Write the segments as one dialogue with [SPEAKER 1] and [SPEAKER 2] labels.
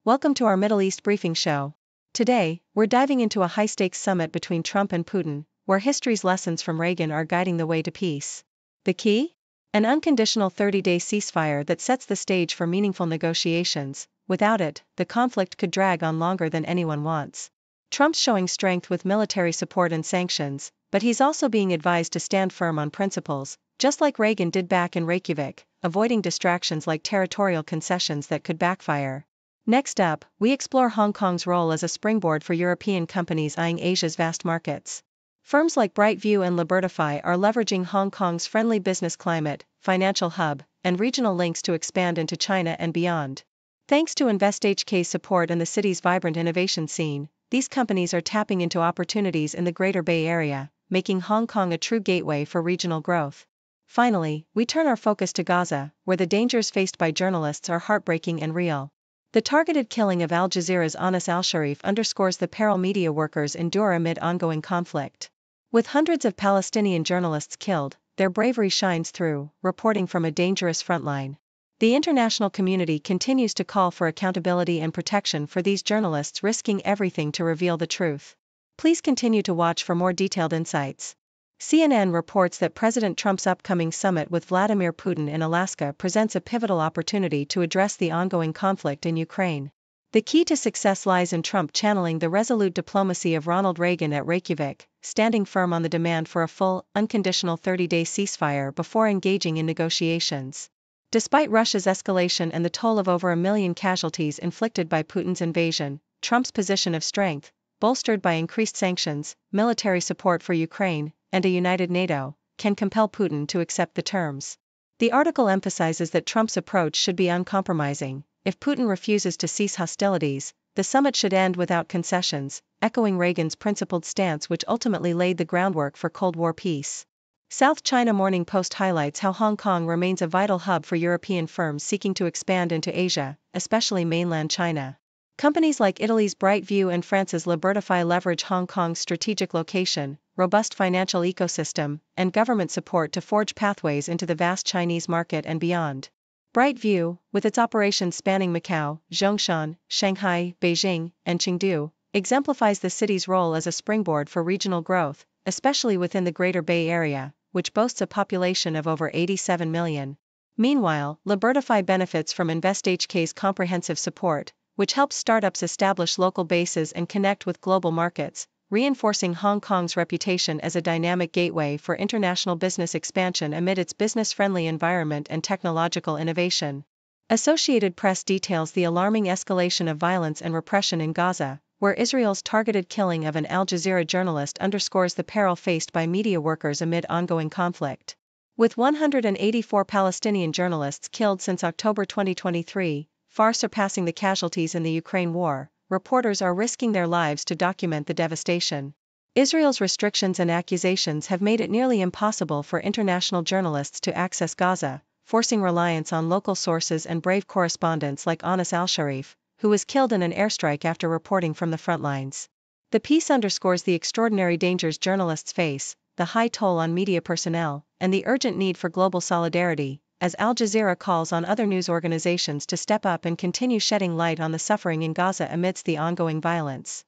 [SPEAKER 1] Welcome to our Middle East briefing show. Today, we're diving into a high-stakes summit between Trump and Putin, where history's lessons from Reagan are guiding the way to peace. The key? An unconditional 30-day ceasefire that sets the stage for meaningful negotiations. Without it, the conflict could drag on longer than anyone wants. Trump's showing strength with military support and sanctions, but he's also being advised to stand firm on principles, just like Reagan did back in Reykjavik, avoiding distractions like territorial concessions that could backfire. Next up, we explore Hong Kong's role as a springboard for European companies eyeing Asia's vast markets. Firms like Bright View and Libertify are leveraging Hong Kong's friendly business climate, financial hub, and regional links to expand into China and beyond. Thanks to InvestHK's support and the city's vibrant innovation scene, these companies are tapping into opportunities in the Greater Bay Area, making Hong Kong a true gateway for regional growth. Finally, we turn our focus to Gaza, where the dangers faced by journalists are heartbreaking and real. The targeted killing of Al Jazeera's Anas al-Sharif underscores the peril media workers endure amid ongoing conflict. With hundreds of Palestinian journalists killed, their bravery shines through, reporting from a dangerous frontline. The international community continues to call for accountability and protection for these journalists risking everything to reveal the truth. Please continue to watch for more detailed insights. CNN reports that President Trump's upcoming summit with Vladimir Putin in Alaska presents a pivotal opportunity to address the ongoing conflict in Ukraine. The key to success lies in Trump channeling the resolute diplomacy of Ronald Reagan at Reykjavik, standing firm on the demand for a full, unconditional 30-day ceasefire before engaging in negotiations. Despite Russia's escalation and the toll of over 1 million casualties inflicted by Putin's invasion, Trump's position of strength, bolstered by increased sanctions, military support for Ukraine, and a united NATO, can compel Putin to accept the terms. The article emphasizes that Trump's approach should be uncompromising. If Putin refuses to cease hostilities, the summit should end without concessions, echoing Reagan's principled stance which ultimately laid the groundwork for Cold War peace. South China Morning Post highlights how Hong Kong remains a vital hub for European firms seeking to expand into Asia, especially mainland China. Companies like Italy's Bright View and France's Libertify leverage Hong Kong's strategic location, robust financial ecosystem, and government support to forge pathways into the vast Chinese market and beyond. Bright View, with its operations spanning Macau, Zhongshan, Shanghai, Beijing, and Chengdu, exemplifies the city's role as a springboard for regional growth, especially within the Greater Bay Area, which boasts a population of over 87 million. Meanwhile, Libertify benefits from InvestHK's comprehensive support, which helps startups establish local bases and connect with global markets, reinforcing Hong Kong's reputation as a dynamic gateway for international business expansion amid its business-friendly environment and technological innovation. Associated Press details the alarming escalation of violence and repression in Gaza, where Israel's targeted killing of an Al Jazeera journalist underscores the peril faced by media workers amid ongoing conflict. With 184 Palestinian journalists killed since October 2023, far surpassing the casualties in the Ukraine war, reporters are risking their lives to document the devastation. Israel's restrictions and accusations have made it nearly impossible for international journalists to access Gaza, forcing reliance on local sources and brave correspondents like Anas al-Sharif, who was killed in an airstrike after reporting from the front lines. The piece underscores the extraordinary dangers journalists face, the high toll on media personnel, and the urgent need for global solidarity, as Al Jazeera calls on other news organizations to step up and continue shedding light on the suffering in Gaza amidst the ongoing violence.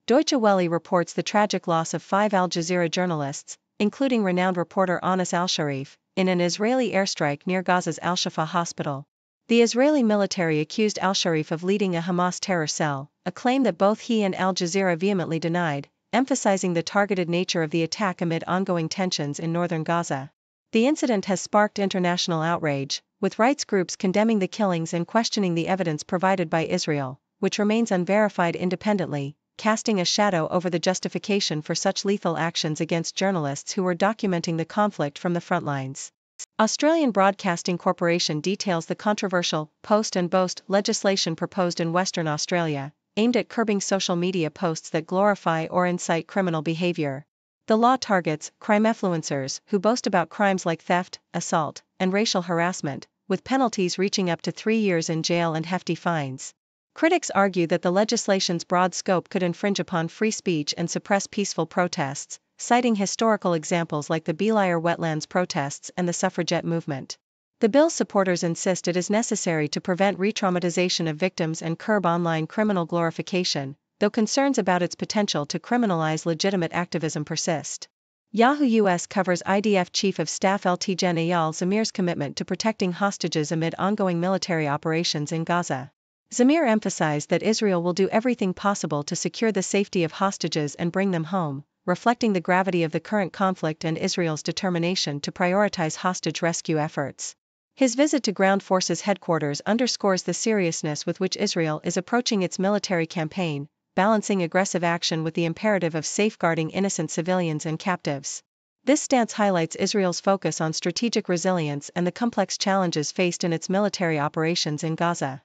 [SPEAKER 1] Deutsche Welle reports the tragic loss of 5 Al Jazeera journalists, including renowned reporter Anas al-Sharif, in an Israeli airstrike near Gaza's Al-Shifa hospital. The Israeli military accused al-Sharif of leading a Hamas terror cell, a claim that both he and Al Jazeera vehemently denied, emphasizing the targeted nature of the attack amid ongoing tensions in northern Gaza. The incident has sparked international outrage, with rights groups condemning the killings and questioning the evidence provided by Israel, which remains unverified independently, casting a shadow over the justification for such lethal actions against journalists who were documenting the conflict from the front lines. Australian Broadcasting Corporation details the controversial post and boast legislation proposed in Western Australia, aimed at curbing social media posts that glorify or incite criminal behavior. The law targets crime influencers who boast about crimes like theft, assault, and racial harassment, with penalties reaching up to 3 years in jail and hefty fines. Critics argue that the legislation's broad scope could infringe upon free speech and suppress peaceful protests, citing historical examples like the Belair wetlands protests and the suffragette movement. The bill's supporters insist it is necessary to prevent re-traumatization of victims and curb online criminal glorification, though concerns about its potential to criminalize legitimate activism persist. Yahoo US covers IDF Chief of Staff Lt Gen Eyal Zamir's commitment to protecting hostages amid ongoing military operations in Gaza. Zamir emphasized that Israel will do everything possible to secure the safety of hostages and bring them home, reflecting the gravity of the current conflict and Israel's determination to prioritize hostage rescue efforts. His visit to ground forces headquarters underscores the seriousness with which Israel is approaching its military campaign, balancing aggressive action with the imperative of safeguarding innocent civilians and captives. This stance highlights Israel's focus on strategic resilience and the complex challenges faced in its military operations in Gaza.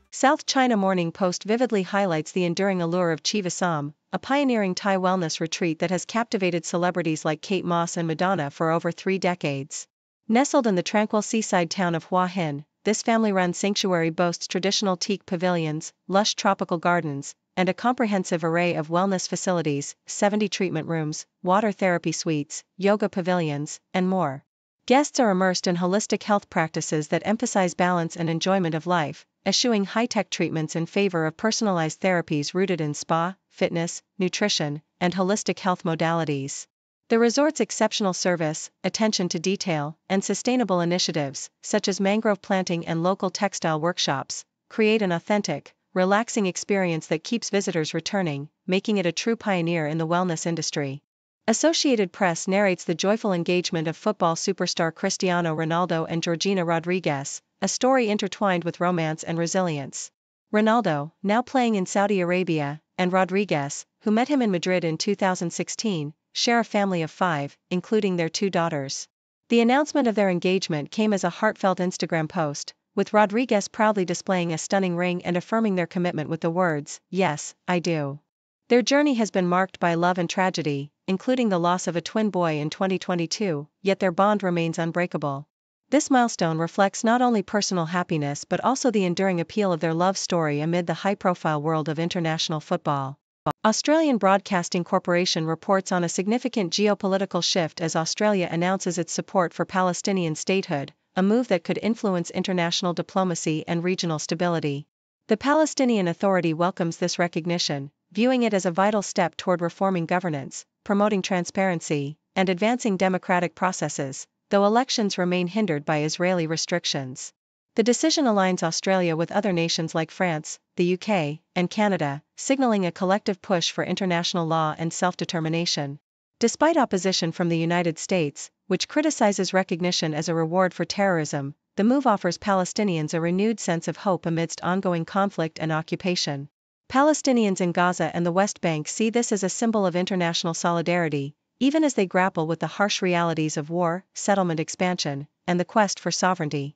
[SPEAKER 1] South China Morning Post vividly highlights the enduring allure of Chivisam, a pioneering Thai wellness retreat that has captivated celebrities like Kate Moss and Madonna for over 3 decades. Nestled in the tranquil seaside town of Hua Hin, this family-run sanctuary boasts traditional teak pavilions, lush tropical gardens, and a comprehensive array of wellness facilities, 70 treatment rooms, water therapy suites, yoga pavilions, and more. Guests are immersed in holistic health practices that emphasize balance and enjoyment of life, eschewing high-tech treatments in favor of personalized therapies rooted in spa, fitness, nutrition, and holistic health modalities. The resort's exceptional service, attention to detail, and sustainable initiatives, such as mangrove planting and local textile workshops, create an authentic, relaxing experience that keeps visitors returning, making it a true pioneer in the wellness industry. Associated Press narrates the joyful engagement of football superstar Cristiano Ronaldo and Georgina Rodriguez, a story intertwined with romance and resilience. Ronaldo, now playing in Saudi Arabia, and Rodriguez, who met him in Madrid in 2016, share a family of 5, including their 2 daughters. The announcement of their engagement came as a heartfelt Instagram post, with Rodriguez proudly displaying a stunning ring and affirming their commitment with the words, "Yes, I do." Their journey has been marked by love and tragedy, including the loss of a twin boy in 2022, yet their bond remains unbreakable. This milestone reflects not only personal happiness but also the enduring appeal of their love story amid the high-profile world of international football. Australian Broadcasting Corporation reports on a significant geopolitical shift as Australia announces its support for Palestinian statehood, a move that could influence international diplomacy and regional stability. The Palestinian Authority welcomes this recognition, viewing it as a vital step toward reforming governance, promoting transparency, and advancing democratic processes, though elections remain hindered by Israeli restrictions. The decision aligns Australia with other nations like France, the UK, and Canada, signaling a collective push for international law and self-determination. Despite opposition from the United States, which criticizes recognition as a reward for terrorism, the move offers Palestinians a renewed sense of hope amidst ongoing conflict and occupation. Palestinians in Gaza and the West Bank see this as a symbol of international solidarity, even as they grapple with the harsh realities of war, settlement expansion, and the quest for sovereignty.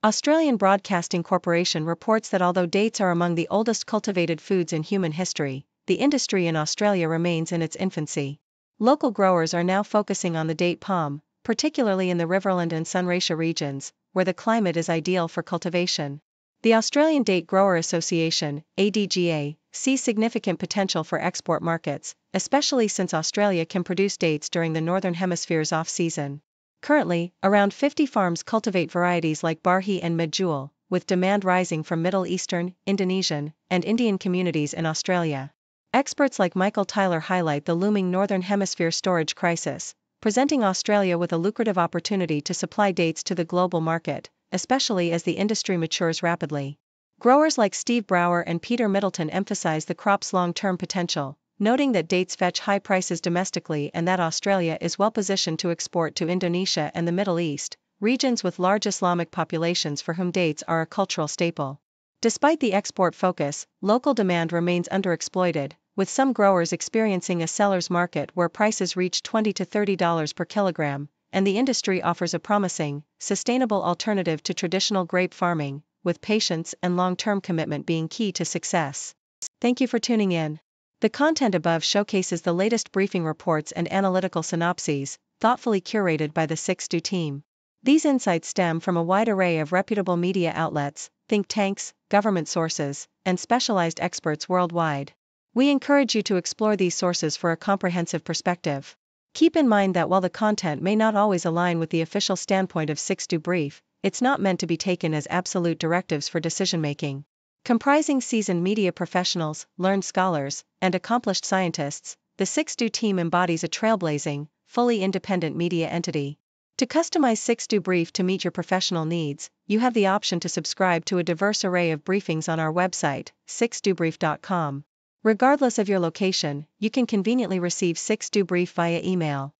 [SPEAKER 1] Australian Broadcasting Corporation reports that although dates are among the oldest cultivated foods in human history, the industry in Australia remains in its infancy. Local growers are now focusing on the date palm, particularly in the Riverland and Sunraysia regions, where the climate is ideal for cultivation. The Australian Date Grower Association, ADGA, sees significant potential for export markets, especially since Australia can produce dates during the Northern Hemisphere's off-season. Currently, around 50 farms cultivate varieties like Barhi and Medjool, with demand rising from Middle Eastern, Indonesian, and Indian communities in Australia. Experts like Michael Tyler highlight the looming Northern Hemisphere storage crisis, presenting Australia with a lucrative opportunity to supply dates to the global market, especially as the industry matures rapidly. Growers like Steve Brower and Peter Middleton emphasize the crop's long-term potential, noting that dates fetch high prices domestically and that Australia is well positioned to export to Indonesia and the Middle East, regions with large Islamic populations for whom dates are a cultural staple. Despite the export focus, local demand remains underexploited, with some growers experiencing a seller's market where prices reach $20 to $30 per kilogram, and the industry offers a promising, sustainable alternative to traditional grape farming, with patience and long-term commitment being key to success. Thank you for tuning in. The content above showcases the latest briefing reports and analytical synopses, thoughtfully curated by the 6Do team. These insights stem from a wide array of reputable media outlets, think tanks, government sources, and specialized experts worldwide. We encourage you to explore these sources for a comprehensive perspective. Keep in mind that while the content may not always align with the official standpoint of 6 Brief, it's not meant to be taken as absolute directives for decision-making. Comprising seasoned media professionals, learned scholars, and accomplished scientists, the 6 team embodies a trailblazing, fully independent media entity. To customize 6 Brief to meet your professional needs, you have the option to subscribe to a diverse array of briefings on our website, 6dobrief.com. Regardless of your location, you can conveniently receive 6 Brief via email.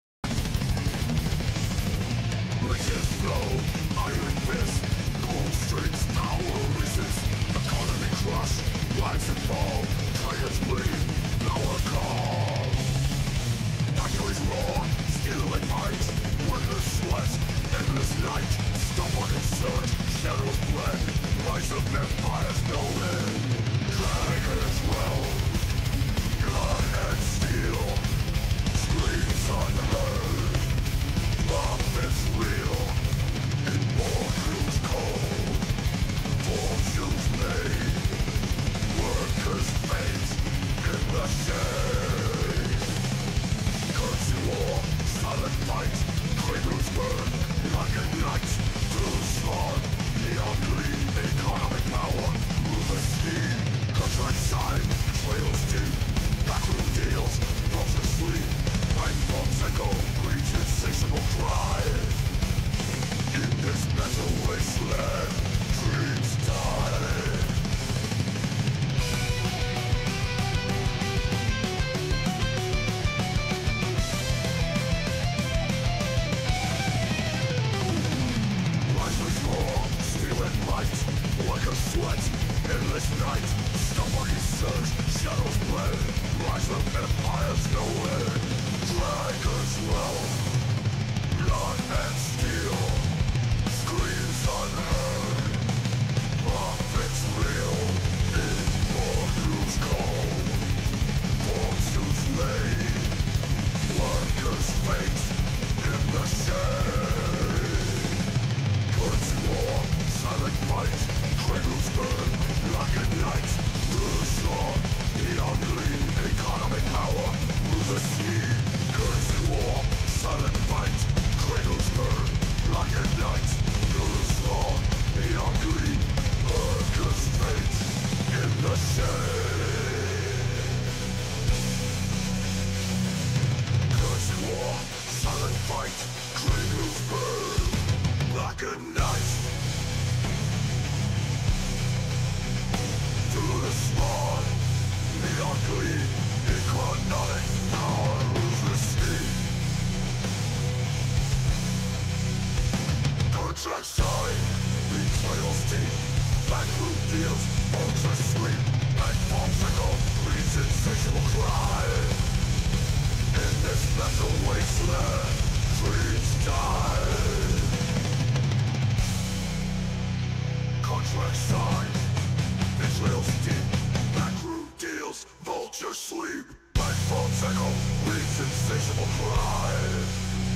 [SPEAKER 2] Insatiable crime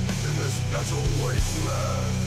[SPEAKER 2] in this metal wasteland.